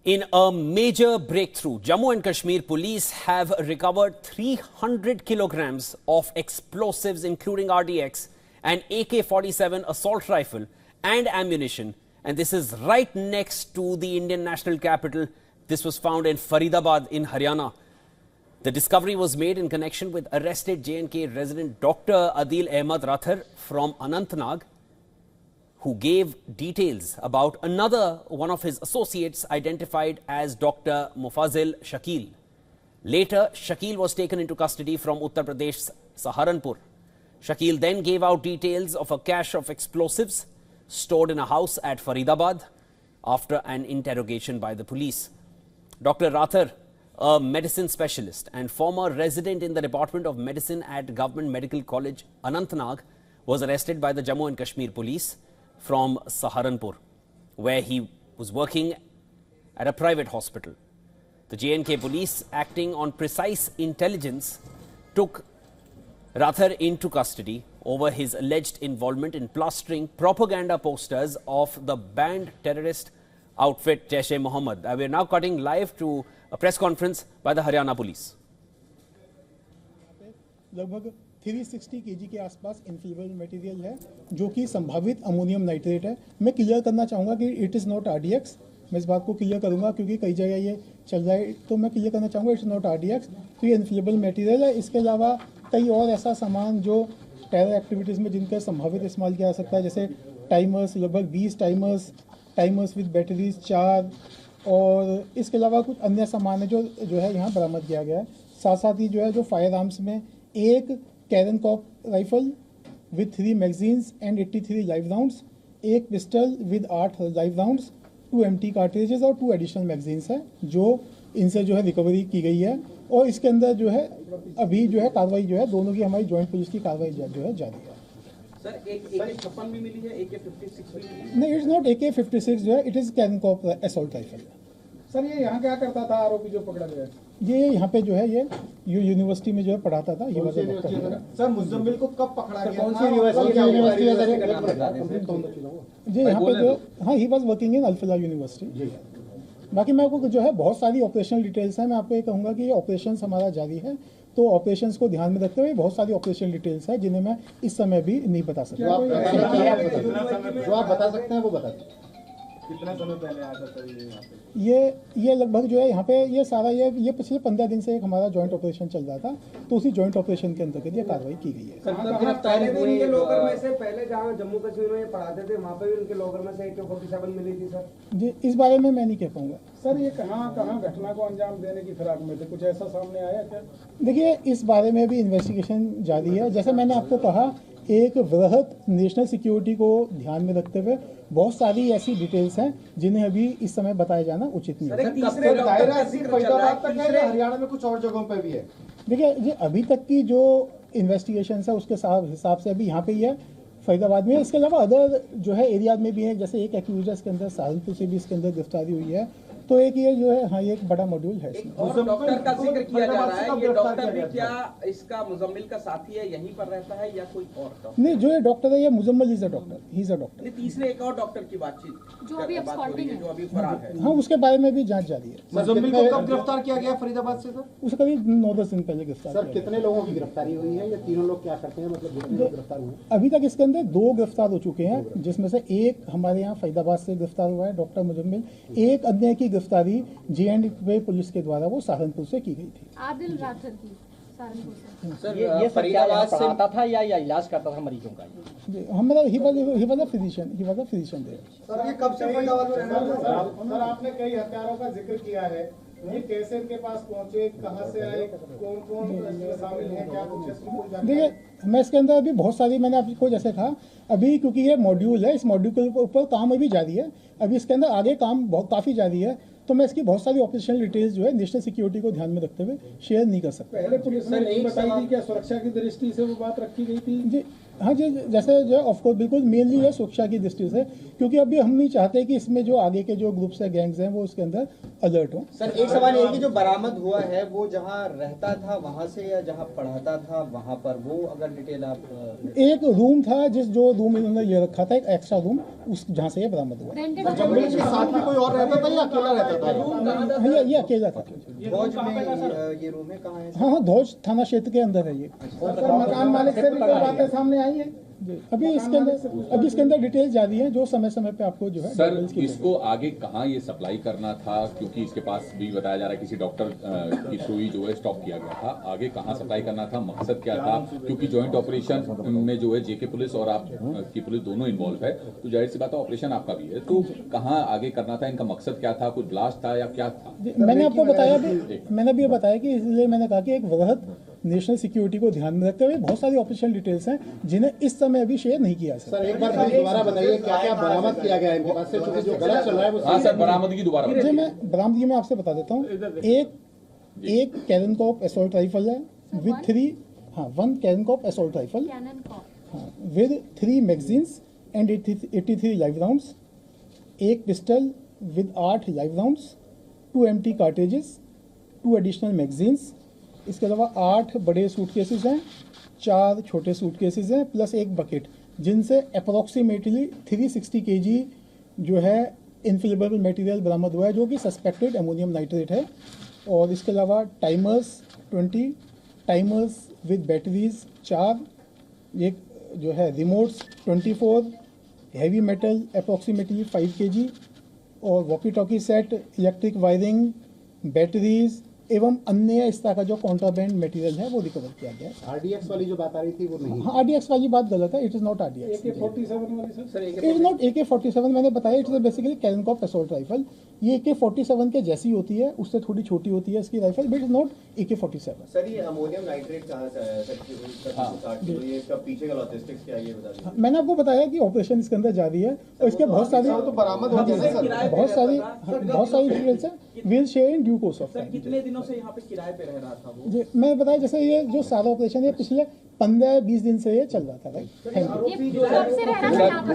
In a major breakthrough, Jammu and Kashmir police have recovered 300 kilograms of explosives, including RDX, an AK-47 assault rifle and ammunition. And this is right next to the Indian national capital. This was found in Faridabad in Haryana. The discovery was made in connection with arrested J&K resident Dr. Adil Ahmad Rathar from Anantnag, who gave details about another one of his associates identified as Dr. Mufazil Shakil. Later, Shakil was taken into custody from Uttar Pradesh's Saharanpur. Shakil then gave out details of a cache of explosives stored in a house at Faridabad after an interrogation by the police. Dr. Rathar, a medicine specialist and former resident in the Department of Medicine at Government Medical College, Anantnag, was arrested by the Jammu and Kashmir police from Saharanpur, where he was working at a private hospital. The J&K police, acting on precise intelligence, took Rathar into custody over his alleged involvement in plastering propaganda posters of the banned terrorist outfit Jaish-e-Mohammed. We are now cutting live to a press conference by the Haryana police. लगभग 360 kg के आसपास inflammable material है जो कि संभावित ammonium nitrate है। मैं clear करना चाहूँगा कि इट इज़ नॉट आरडीएक्स। मैं इस बात को क्लियर करूँगा क्योंकि कई जगह ये चल रहा है, तो मैं क्लियर करना चाहूँगा इट्स नॉट आरडीएक्स। तो ये इनफ्लेमेबल मटेरियल है। इसके अलावा कई और ऐसा सामान जो टेरर एक्टिविटीज़ में जिनका संभावित इस्तेमाल किया जा सकता है, जैसे टाइमर्स, लगभग 20 टाइमर्स विद बैटरीज 4, और इसके अलावा कुछ अन्य सामान है जो है यहाँ बरामद किया गया है। साथ साथ ही जो है जो फायर आर्म्स में एक कैरन कॉप rifle with 3 magazines and 83 live rounds, एक pistol with 8 live rounds, 2 empty cartridges और 2 एडिशनल मैगजीन्स हैं जो इनसे जो है रिकवरी की गई है। और इसके अंदर जो है अभी जो है कार्रवाई जो है दोनों की हमारी जॉइंट पुलिस की कार्रवाई जो है जारी है। सर एक AK-56 भी मिली है, AK-56 भी मिली है? नहीं, इट्स नॉट AK-56 जो है, it is Karen cop assault rifle. Sir ये यहाँ क्या करता था आरोपी जो पकड़ा गया? ये यहाँ पे जो है ये यूनिवर्सिटी में जो है पढ़ाता था। ये सर मुजम्मिल को कब पकड़ा गया? कौन सी यूनिवर्सिटी जी यहाँ पे जो, हाँ, he was working in Al-Falah university. बाकी मैं आपको जो है बहुत सारी ऑपरेशनल डिटेल्स हैं। मैं आपको ये कहूँगा कि ये ऑपरेशंस हमारा जारी है, तो ऑपरेशंस को ध्यान में रखते हुए बहुत सारी ऑपरेशनल डिटेल्स हैं जिन्हें मैं इस समय भी नहीं बता सकता। जो आप बता सकते हैं वो बता दें। कितना समय पहले आया था सर ये यहाँ पे? ये लगभग जो है यहाँ पे ये सारा ये पिछले 15 दिन से एक हमारा जॉइंट ऑपरेशन चल रहा था, तो उसी जॉइंट ऑपरेशन के अंतर्गत ये कार्रवाई की गई है। उनके लॉकर में से पहले जहाँ जम्मू कश्मीर में पढ़ाते थे वहाँ पे भी उनके लॉकर में से AK-47 मिली थी सर? जी, इस बारे में मैं नहीं कह पाऊंगा। सर ये कहाँ घटना को अंजाम देने की फिराक में थे, कुछ ऐसा सामने आया क्या? देखिए, इस बारे में भी इन्वेस्टिगेशन जारी है। जैसे मैंने आपको कहा, एक वृहद नेशनल सिक्योरिटी को ध्यान में रखते हुए बहुत सारी ऐसी डिटेल्स हैं जिन्हें अभी इस समय बताया जाना उचित नहीं है। हरियाणा में कुछ और जगहों पे भी है। देखिए जी, अभी तक की जो इन्वेस्टिगेशन है उसके हिसाब से अभी यहाँ पे ही है, फरीदाबाद में। इसके अलावा अदर जो है एरियाज में भी है, जैसे एक एक्यूजर्स के अंदर सहारनपुर से भी इसके अंदर गिरफ्तारी हुई है। तो एक ये जो है, हाँ, ये एक बड़ा मॉड्यूल है। डॉक्टर का जिक्र किया जा रहा है, ये डॉक्टर भी क्या इसका मुजम्मिल का साथी है, यहीं पर रहता है या कोई और डॉक्टर? नहीं, जो ये डॉक्टर है ये Muzammil is a doctor, he is a doctor. तीसरे एक और डॉक्टर की बातचीत जो अभी फरार है। हाँ, उसके बारे में भी जांच जारी है। मुजम्मिल को कब गिरफ्तार किया गया फरीदाबाद से? सर उसे करीब 9-10 दिन पहले गिरफ्तार सर कितने लोगों की गिरफ्तारी हुई है? ये तीनों लोग क्या करते हैं, मतलब जितने लोग गिरफ्तार हुए? अभी तक इसके अंदर 2 गिरफ्तार हो चुके हैं, जिसमें से एक हमारे यहाँ फरीदाबाद से गिरफ्तार हुआ है, डॉक्टर मुजम्मिल। एक अन्य की गिरफ्तारी J&K पुलिस के द्वारा वो सहारनपुर से की गई थी। आदिल राठर की सहारनपुर से। सर ये फरीदाबाद से आता था या इलाज करता था मरीजों का? हमारा ही was a physician there. Sir ये कब से फरीदाबाद में? सर आपने कई हत्यारों का जिक्र किया है, ये कैसे इनके पास पहुंचे, कहां से आए, कौन इसमें शामिल है, क्या कुछ इसमें जानकारी? देखिए, मैं इसके अंदर अभी बहुत सारी, मैंने आपको जैसे कहा अभी, क्योंकि ये मॉड्यूल है, इस मॉड्यूल के ऊपर काम अभी जारी है। अभी इसके अंदर आगे काम काफ़ी जारी है, तो मैं इसकी बहुत सारी ऑपरेशनल डिटेल्स जो है नेशनल सिक्योरिटी को ध्यान में रखते हुए शेयर नहीं कर सकता। पहले पुलिस ने नहीं बताई थी क्या? सुरक्षा की दृष्टि से वो बात रखी गई थी? जी, हाँ जी, जैसे जो ऑफकोर्स बिल्कुल मेनली है सुरक्षा की दृष्टि से, क्योंकि अभी हम नहीं चाहते कि इसमें जो आगे के जो ग्रुप्स है, गैंग्स हैं, वो उसके अंदर अलर्ट हो। सर एक सवाल ये है कि जो बरामद हुआ है वो जहाँ रहता था वहाँ से या जहाँ पढ़ाता था वहाँ पर, वो अगर डिटेल आप। एक रूम था जो रूम इन्होंने ये रखा था, एक एक्स्ट्रा रूम, उस जहाँ से ये बरामद हुआ। साथ में कोई और रहता था या अकेला रहता था? हाँ, ये अकेला था। फौज में ये रूम है, कहाँ है? हाँ, धौज थाना क्षेत्र के अंदर है ये। मकान मालिक से भी कोई बातें सामने आई है? अभी इसके अंदर डिटेल जारी है, जो समय समय पे आपको जो है सर इसको आगे कहाँ ये सप्लाई करना था, क्योंकि इसके पास भी बताया जा रहा है किसी डॉक्टर की थ्रू ही जो है स्टॉप किया गया था, आगे कहाँ सप्लाई करना था, मकसद क्या था? क्योंकि जॉइंट ऑपरेशन में जो है जेके पुलिस और आप की पुलिस दोनों इन्वॉल्व है, तो जाहिर सी बात है ऑपरेशन आपका भी है, तो कहाँ आगे करना था, इनका मकसद क्या था, कुछ ब्लास्ट था या क्या था? मैंने आपको बताया भी, मैंने भी बताया कि इसलिए मैंने कहा कि एक वृहद नेशनल सिक्योरिटी को ध्यान में रखते हुए बहुत सारी ऑपरेशनल डिटेल्स हैं जिन्हें इस समय अभी शेयर नहीं किया सर एक बार दोबारा बताइए क्या क्या बरामद किया गया है इनके पास से, क्योंकि जो गलत चल रहा है वो। हाँ सर, बरामदगी दोबारा जी, मैं बरामदगी में आपसे बता देता हूँ। एक कैननकॉप असॉल्ट राइफल है विद 1 कैननकॉप assault rifle with 3 magazines and 83 live rounds, एक pistol with 8 live rounds, 2 empty cartridges, 2 additional magazines. इसके अलावा 8 बड़े सूटकेसेस हैं, 4 छोटे सूटकेसेस हैं, प्लस एक बकेट, जिनसे अप्रॉक्सीमेटली 360 kg जो है इनफ्लेमेबल मटेरियल बरामद हुआ है, जो कि सस्पेक्टेड अमोनियम नाइट्रेट है। और इसके अलावा टाइमर्स 20 टाइमर्स विद बैटरीज 4, एक जो है remotes 24, heavy metal approximately 5 kg, और walkie talkie set, electric wiring, batteries एवं अन्य इस तरह का जो कॉन्ट्राबैंड मटेरियल है वो रिकवर किया गया है। आरडीएक्स वाली जो बात आ रही थी वो नहीं? हाँ, आरडीएक्स वाली बात गलत है, it is not RDX. AK-47 वाली sir? It is not AK-47, मैंने बताया इट इज बेसिकली कैननकॉप असॉल्ट राइफल। ये AK-47 के जैसी होती है, उससे थोड़ी छोटी होती है इसकी rifle, but it is not AK-47। Sir ये अमोनियम नाइट्रेट कहाँ से आया सर? ये इसका पीछे का लॉजिस्टिक्स क्या है ये बता दीजिए। मैंने आपको बताया कि ऑपरेशन इसके अंदर जारी है और इसके बहुत सारी बहुत सारी डिटेल्स हैं, will share in due course of time. कितने दिनों से यहाँ पे किराए पे रह रहा था वो? जी, मैं बताया जैसे ये जो सारा ऑपरेशन है पिछले 15-20 दिन से ये चल रहा था। Right, thank you. ये कब से रह रहा था यहाँ पर?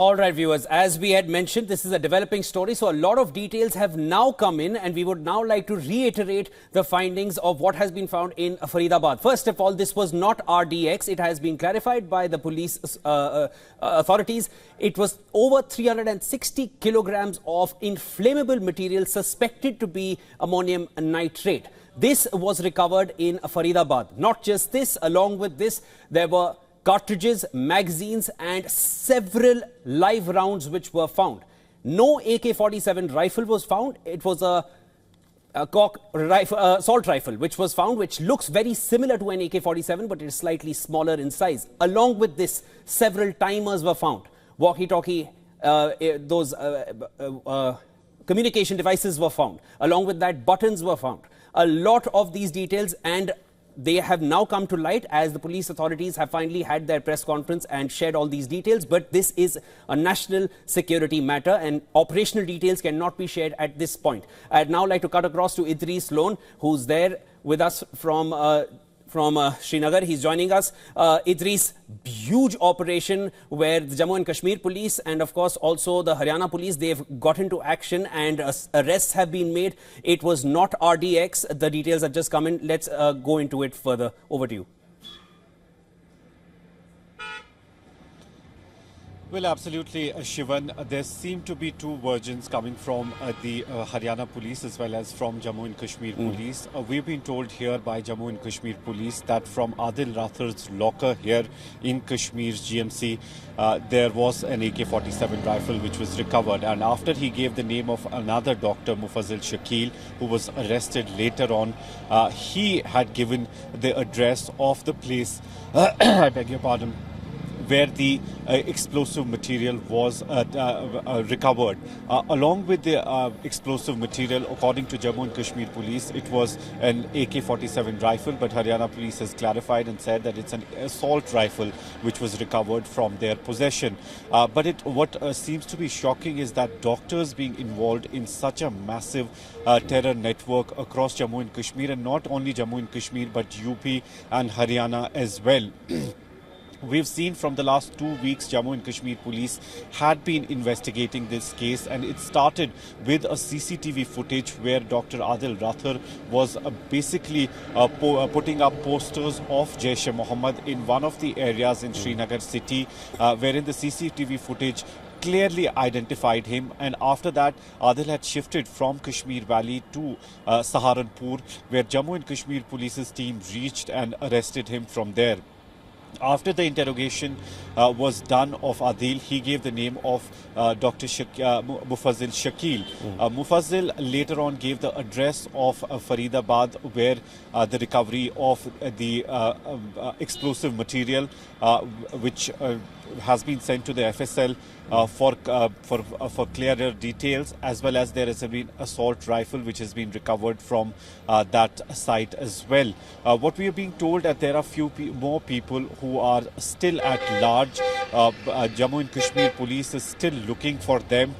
All right, viewers, as we had mentioned, this is a developing story, so a lot of details have now come in, and we would now like to reiterate the findings of what has been found in Faridabad. First of all, this was not RDX. It has been clarified by the police authorities. It was over 360 kilograms of inflammable material suspected to be ammonium nitrate. This was recovered in Faridabad. Not just this, along with this, there were cartridges, magazines and several live rounds which were found. No AK-47 rifle was found. It was a assault rifle which was found, which looks very similar to an AK-47 but it is slightly smaller in size. Along with this, several timers were found. Walkie-talkie, those communication devices were found. Along with that, buttons were found. A lot of these details, and they have now come to light as the police authorities have finally had their press conference and shared all these details. But this is a national security matter and operational details cannot be shared at this point. I'd now like to cut across to Idris Lone, who's there with us from Srinagar. He's joining us. Idris, huge operation where the Jammu and Kashmir police and of course also the Haryana police, they've got into action and arrests have been made. It was not RDX. The details have just come in. Let's go into it further. Over to you. Well, absolutely, Shivan. There seem to be two versions coming from the Haryana police as well as from Jammu and Kashmir police. We've been told here by Jammu and Kashmir police that from Adil Rathar's locker here in Kashmir's GMC, there was an AK-47 rifle which was recovered. And after he gave the name of another doctor, Mufazzil Shakil, who was arrested later on, he had given the address of the place, I beg your pardon, where the explosive material was recovered. Along with the explosive material, according to Jammu and Kashmir Police, it was an AK-47 rifle, but Haryana Police has clarified and said that it's an assault rifle which was recovered from their possession. But what seems to be shocking is that doctors being involved in such a massive terror network across Jammu and Kashmir, and not only Jammu and Kashmir but UP and Haryana as well. We've seen from the last 2 weeks, Jammu and Kashmir Police had been investigating this case, and it started with a CCTV footage where Dr. Adil Rathar was basically putting up posters of Jaish-e-Mohammed in one of the areas in Srinagar city, wherein the CCTV footage clearly identified him. And after that, Adil had shifted from Kashmir Valley to Saharanpur, where Jammu and Kashmir Police's team reached and arrested him from there. After the interrogation was done of Adil, he gave the name of Dr. Mufazzil Shakil. Mufazzil later on gave the address of Faridabad, where the recovery of the explosive material, which has been sent to the FSL for clearer details, as well as there has been assault rifle which has been recovered from that site as well. What we are being told that there are few more people who are still at large. Jammu and Kashmir Police is still looking for them.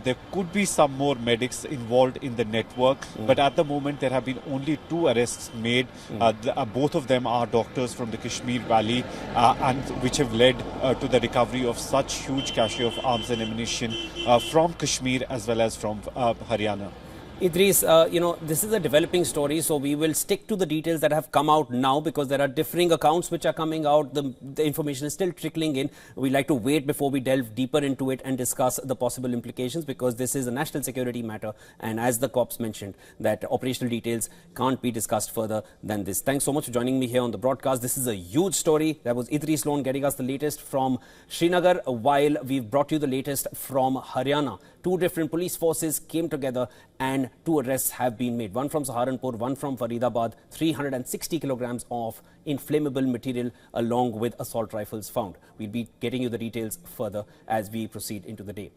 There could be some more medics involved in the network, but at the moment there have been only 2 arrests made. Both of them are doctors from the Kashmir Valley, and which have led to the recovery of such huge cache of arms and ammunition from Kashmir as well as from Haryana. Idris, this is a developing story, so we will stick to the details that have come out now, because there are differing accounts which are coming out. The information is still trickling in. We like to wait before we delve deeper into it and discuss the possible implications, because this is a national security matter. And as the cops mentioned, that operational details can't be discussed further than this. Thanks so much for joining me here on the broadcast. This is a huge story. That was Idris Lone getting us the latest from Srinagar, while we've brought you the latest from Haryana. 2 different police forces came together and 2 arrests have been made. One from Saharanpur, one from Faridabad. 360 kilograms of inflammable material along with assault rifles found. We'll be getting you the details further as we proceed into the day.